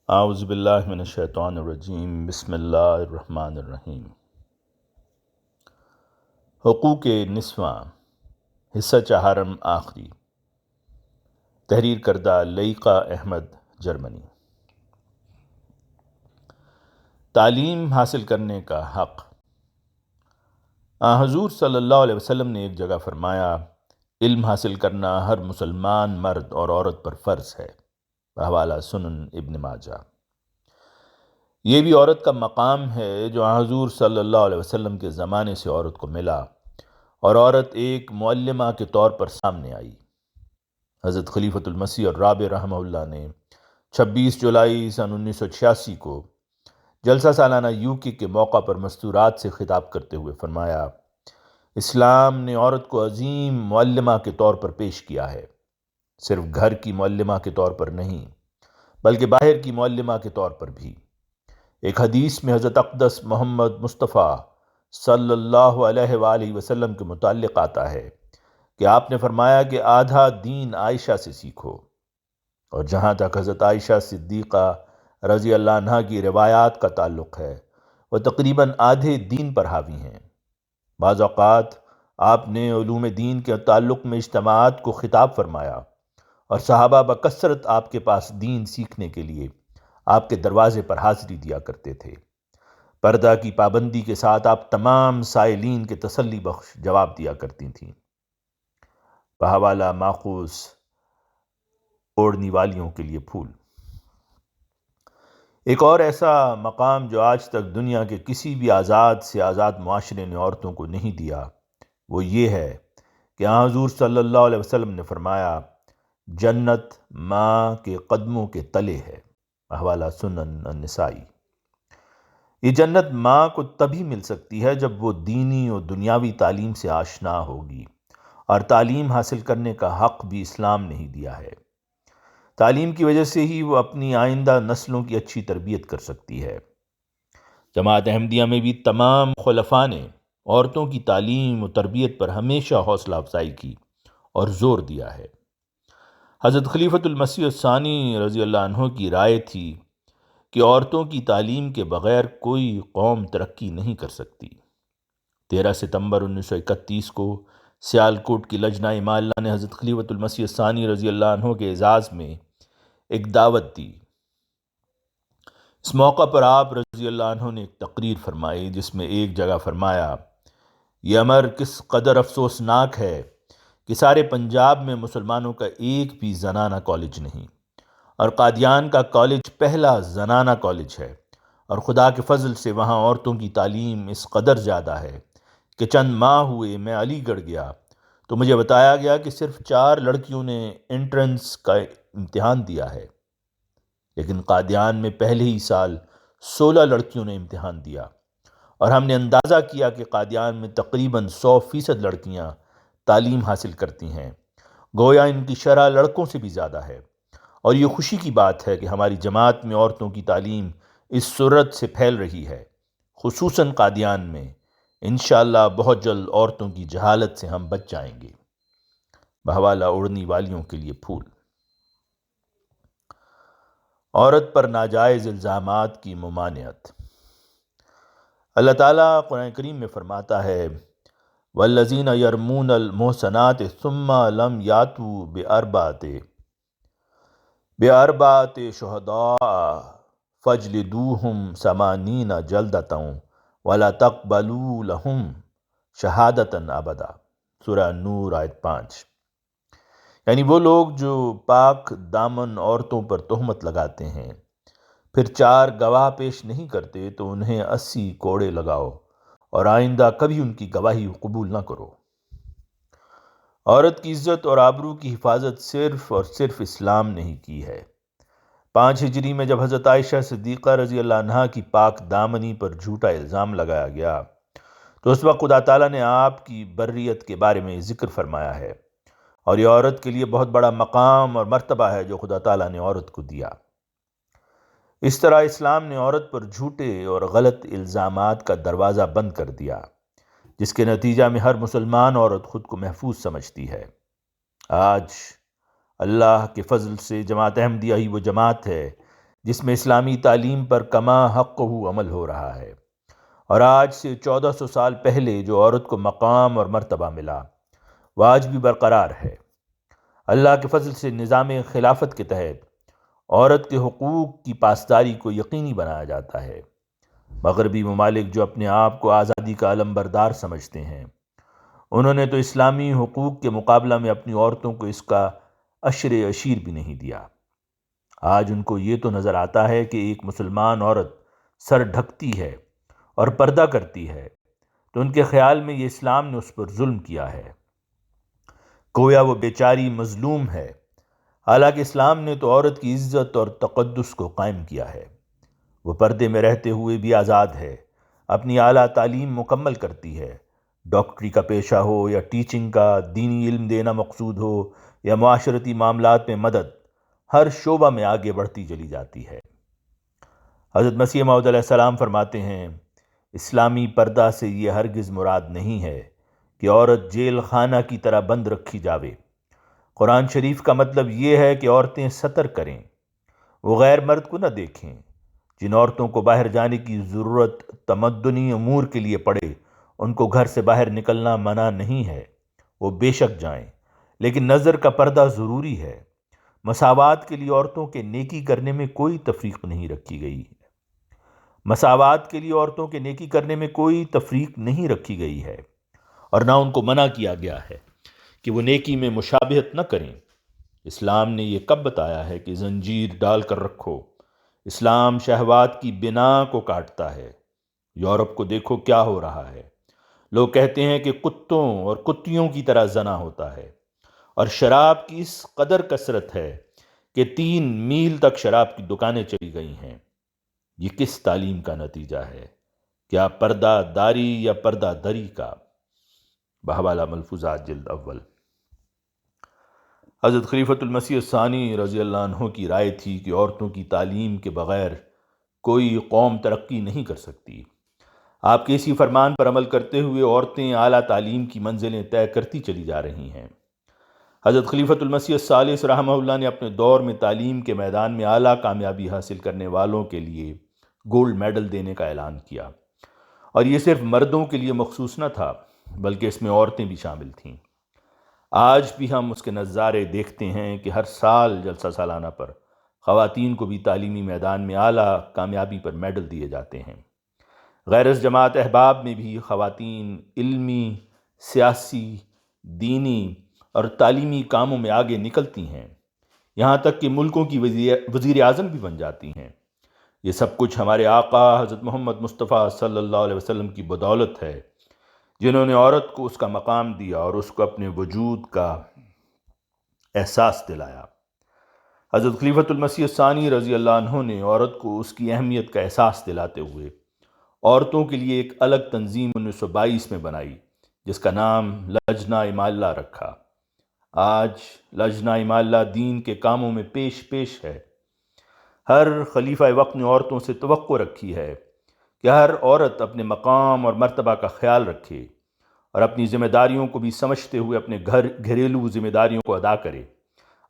اعوذ باللہ من الشیطان الرجیم، بسم اللہ الرحمن الرحیم۔ حقوق نسواں، حصہ چہارم آخری، تحریر کردہ لئیقا احمد، جرمنی۔ تعلیم حاصل کرنے کا حق۔ حضور صلی اللہ علیہ وسلم نے ایک جگہ فرمایا، علم حاصل کرنا ہر مسلمان مرد اور عورت پر فرض ہے، بحوالہ سنن ابن ماجہ۔ یہ بھی عورت کا مقام ہے جو حضور صلی اللہ علیہ وسلم کے زمانے سے عورت کو ملا، اور عورت ایک معلمہ کے طور پر سامنے آئی۔ حضرت خلیفۃ المسیح الرابع رحمہ اللہ نے 26 جولائی سن 1986 کو جلسہ سالانہ یوکی کے موقع پر مستورات سے خطاب کرتے ہوئے فرمایا، اسلام نے عورت کو عظیم معلمہ کے طور پر پیش کیا ہے، صرف گھر کی معلمہ کے طور پر نہیں بلکہ باہر کی معلمہ کے طور پر بھی۔ ایک حدیث میں حضرت اقدس محمد مصطفیٰ صلی اللہ علیہ وآلہ وسلم کے متعلق آتا ہے کہ آپ نے فرمایا کہ آدھا دین عائشہ سے سیکھو، اور جہاں تک حضرت عائشہ صدیقہ رضی اللہ عنہا کی روایات کا تعلق ہے وہ تقریباً آدھے دین پر حاوی ہیں۔ بعض اوقات آپ نے علوم دین کے تعلق میں اجتماعات کو خطاب فرمایا، اور صحابہ بکثرت آپ کے پاس دین سیکھنے کے لیے آپ کے دروازے پر حاضری دیا کرتے تھے۔ پردہ کی پابندی کے ساتھ آپ تمام سائلین کے تسلی بخش جواب دیا کرتی تھیں، بحوالہ ماخوذ اوڑھنی والیوں کے لیے پھول۔ ایک اور ایسا مقام جو آج تک دنیا کے کسی بھی آزاد سے آزاد معاشرے نے عورتوں کو نہیں دیا، وہ یہ ہے کہ حضور صلی اللہ علیہ وسلم نے فرمایا، جنت ماں کے قدموں کے تلے ہے، حوالہ سنن النسائی۔ یہ جنت ماں کو تبھی مل سکتی ہے جب وہ دینی اور دنیاوی تعلیم سے آشنا ہوگی، اور تعلیم حاصل کرنے کا حق بھی اسلام نے ہی دیا ہے۔ تعلیم کی وجہ سے ہی وہ اپنی آئندہ نسلوں کی اچھی تربیت کر سکتی ہے۔ جماعت احمدیہ میں بھی تمام خلفاء نے عورتوں کی تعلیم و تربیت پر ہمیشہ حوصلہ افزائی کی اور زور دیا ہے۔ حضرت خلیفۃ المسیح الثانی رضی اللہ عنہ کی رائے تھی کہ عورتوں کی تعلیم کے بغیر کوئی قوم ترقی نہیں کر سکتی۔ 13 ستمبر 1931 کو سیالکوٹ کی لجنہ مالہ نے حضرت خلیفۃ المسیح الثانی رضی اللہ عنہ کے اعزاز میں ایک دعوت دی۔ اس موقع پر آپ رضی اللہ عنہ نے ایک تقریر فرمائی، جس میں ایک جگہ فرمایا، یہ امر کس قدر افسوسناک ہے کہ سارے پنجاب میں مسلمانوں کا ایک بھی زنانہ کالج نہیں، اور قادیان کا کالج پہلا زنانہ کالج ہے، اور خدا کے فضل سے وہاں عورتوں کی تعلیم اس قدر زیادہ ہے کہ چند ماہ ہوئے میں علی گڑھ گیا تو مجھے بتایا گیا کہ صرف 4 لڑکیوں نے انٹرنس کا امتحان دیا ہے، لیکن قادیان میں پہلے ہی سال 16 لڑکیوں نے امتحان دیا، اور ہم نے اندازہ کیا کہ قادیان میں تقریباً 100% لڑکیاں تعلیم حاصل کرتی ہیں، گویا ان کی شرح لڑکوں سے بھی زیادہ ہے۔ اور یہ خوشی کی بات ہے کہ ہماری جماعت میں عورتوں کی تعلیم اس سرعت سے پھیل رہی ہے، خصوصاً قادیان میں۔ انشاءاللہ بہت جلد عورتوں کی جہالت سے ہم بچ جائیں گے، بحوالہ اوڑھنی والیوں کے لیے پھول۔ عورت پر ناجائز الزامات کی ممانعت۔ اللہ تعالیٰ قرآن کریم میں فرماتا ہے، والذین یرمون المحصنات ثم لم یاتوا بأربعة شہداء فاجلدوہم 80 جلدۃ ولا تقبلوا لہم شہادۃ ابدا، سورہ نور آیت 5۔ یعنی وہ لوگ جو پاک دامن عورتوں پر تہمت لگاتے ہیں، پھر 4 گواہ پیش نہیں کرتے تو انہیں 80 کوڑے لگاؤ، اور آئندہ کبھی ان کی گواہی قبول نہ کرو۔ عورت کی عزت اور آبرو کی حفاظت صرف اور صرف اسلام نے ہی کی ہے۔ 5 ہجری میں جب حضرت عائشہ صدیقہ رضی اللہ عنہا کی پاک دامنی پر جھوٹا الزام لگایا گیا تو اس وقت خدا تعالیٰ نے آپ کی بریت کے بارے میں ذکر فرمایا ہے، اور یہ عورت کے لیے بہت بڑا مقام اور مرتبہ ہے جو خدا تعالیٰ نے عورت کو دیا۔ اس طرح اسلام نے عورت پر جھوٹے اور غلط الزامات کا دروازہ بند کر دیا، جس کے نتیجہ میں ہر مسلمان عورت خود کو محفوظ سمجھتی ہے۔ آج اللہ کے فضل سے جماعت احمدیہ ہی وہ جماعت ہے جس میں اسلامی تعلیم پر کما حق عمل ہو رہا ہے، اور آج سے 1400 سال پہلے جو عورت کو مقام اور مرتبہ ملا وہ آج بھی برقرار ہے۔ اللہ کے فضل سے نظام خلافت کے تحت عورت کے حقوق کی پاسداری کو یقینی بنایا جاتا ہے۔ مغربی ممالک جو اپنے آپ کو آزادی کا علم بردار سمجھتے ہیں، انہوں نے تو اسلامی حقوق کے مقابلہ میں اپنی عورتوں کو اس کا عشر اشیر بھی نہیں دیا۔ آج ان کو یہ تو نظر آتا ہے کہ ایک مسلمان عورت سر ڈھکتی ہے اور پردہ کرتی ہے تو ان کے خیال میں یہ اسلام نے اس پر ظلم کیا ہے، گویا وہ بیچاری مظلوم ہے۔ حالانکہ اسلام نے تو عورت کی عزت اور تقدس کو قائم کیا ہے۔ وہ پردے میں رہتے ہوئے بھی آزاد ہے، اپنی اعلیٰ تعلیم مکمل کرتی ہے، ڈاکٹری کا پیشہ ہو یا ٹیچنگ کا، دینی علم دینا مقصود ہو یا معاشرتی معاملات میں مدد، ہر شعبہ میں آگے بڑھتی چلی جاتی ہے۔ حضرت مسیح موعود علیہ السلام فرماتے ہیں، اسلامی پردہ سے یہ ہرگز مراد نہیں ہے کہ عورت جیل خانہ کی طرح بند رکھی جاوے۔ قرآن شریف کا مطلب یہ ہے کہ عورتیں ستر کریں، وہ غیر مرد کو نہ دیکھیں۔ جن عورتوں کو باہر جانے کی ضرورت تمدنی امور کے لیے پڑے ان کو گھر سے باہر نکلنا منع نہیں ہے، وہ بے شک جائیں، لیکن نظر کا پردہ ضروری ہے۔ مساوات کے لیے عورتوں کے نیکی کرنے میں کوئی تفریق نہیں رکھی گئی ہے۔ مساوات کے لیے عورتوں کے نیکی کرنے میں کوئی تفریق نہیں رکھی گئی ہے، اور نہ ان کو منع کیا گیا ہے کہ وہ نیکی میں مشابہت نہ کریں۔ اسلام نے یہ کب بتایا ہے کہ زنجیر ڈال کر رکھو؟ اسلام شہوات کی بنا کو کاٹتا ہے۔ یورپ کو دیکھو کیا ہو رہا ہے۔ لوگ کہتے ہیں کہ کتوں اور کتیوں کی طرح زنا ہوتا ہے، اور شراب کی اس قدر کثرت ہے کہ 3 میل تک شراب کی دکانیں چلی گئی ہیں۔ یہ کس تعلیم کا نتیجہ ہے؟ کیا پردہ داری یا پردہ دری کا؟ بحوالہ ملفوظات جلد اول۔ حضرت خلیفۃ المسیح الثانی رضی اللہ عنہ کی رائے تھی کہ عورتوں کی تعلیم کے بغیر کوئی قوم ترقی نہیں کر سکتی۔ آپ کے اسی فرمان پر عمل کرتے ہوئے عورتیں اعلیٰ تعلیم کی منزلیں طے کرتی چلی جا رہی ہیں۔ حضرت خلیفۃ المسیح الثالث رحمہ اللہ نے اپنے دور میں تعلیم کے میدان میں اعلیٰ کامیابی حاصل کرنے والوں کے لیے گولڈ میڈل دینے کا اعلان کیا، اور یہ صرف مردوں کے لیے مخصوص نہ تھا بلکہ اس میں عورتیں بھی شامل تھیں۔ آج بھی ہم اس کے نظارے دیکھتے ہیں کہ ہر سال جلسہ سالانہ پر خواتین کو بھی تعلیمی میدان میں اعلیٰ کامیابی پر میڈل دیے جاتے ہیں۔ غیرت جماعت احباب میں بھی خواتین علمی، سیاسی، دینی اور تعلیمی کاموں میں آگے نکلتی ہیں، یہاں تک کہ ملکوں کی وزیر اعظم بھی بن جاتی ہیں۔ یہ سب کچھ ہمارے آقا حضرت محمد مصطفیٰ صلی اللہ علیہ وسلم کی بدولت ہے، جنہوں نے عورت کو اس کا مقام دیا اور اس کو اپنے وجود کا احساس دلایا۔ حضرت خلیفۃ المسیح الثانی رضی اللہ عنہ نے عورت کو اس کی اہمیت کا احساس دلاتے ہوئے عورتوں کے لیے ایک الگ تنظیم 1922 میں بنائی جس کا نام لجنہ امالہ رکھا۔ آج لجنہ امالہ دین کے کاموں میں پیش ہے۔ ہر خلیفہ وقت نے عورتوں سے توقع رکھی ہے کہ ہر عورت اپنے مقام اور مرتبہ کا خیال رکھے اور اپنی ذمہ داریوں کو بھی سمجھتے ہوئے اپنے گھریلو ذمہ داریوں کو ادا کرے،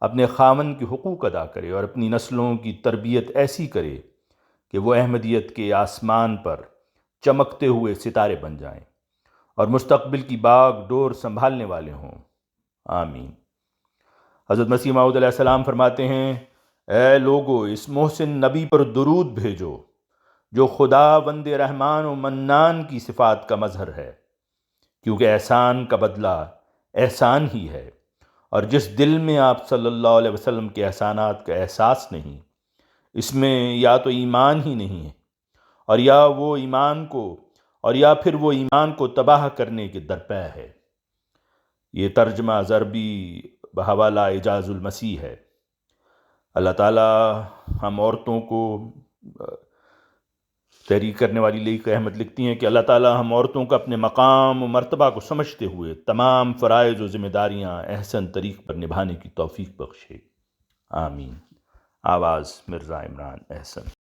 اپنے خاوند کے حقوق ادا کرے اور اپنی نسلوں کی تربیت ایسی کرے کہ وہ احمدیت کے آسمان پر چمکتے ہوئے ستارے بن جائیں اور مستقبل کی باغ ڈور سنبھالنے والے ہوں۔ آمین۔ حضرت مسیح موعود علیہ السلام فرماتے ہیں، اے لوگو، اس محسن نبی پر درود بھیجو جو خدا بند رحمان و منان کی صفات کا مظہر ہے، کیونکہ احسان کا بدلہ احسان ہی ہے، اور جس دل میں آپ صلی اللہ علیہ وسلم کے احسانات کا احساس نہیں، اس میں یا تو ایمان ہی نہیں ہے اور یا پھر وہ ایمان کو تباہ کرنے کے درپے ہے۔ یہ ترجمہ ضربی بحوالہ اعجاز المسیح ہے۔ اللہ تعالی ہم عورتوں کو، تحریر کرنے والی لیک احمد لکھتی ہیں کہ اللہ تعالی ہم عورتوں کو اپنے مقام و مرتبہ کو سمجھتے ہوئے تمام فرائض و ذمہ داریاں احسن طریق پر نبھانے کی توفیق بخشے۔ آمین۔ آواز مرزا عمران احسن۔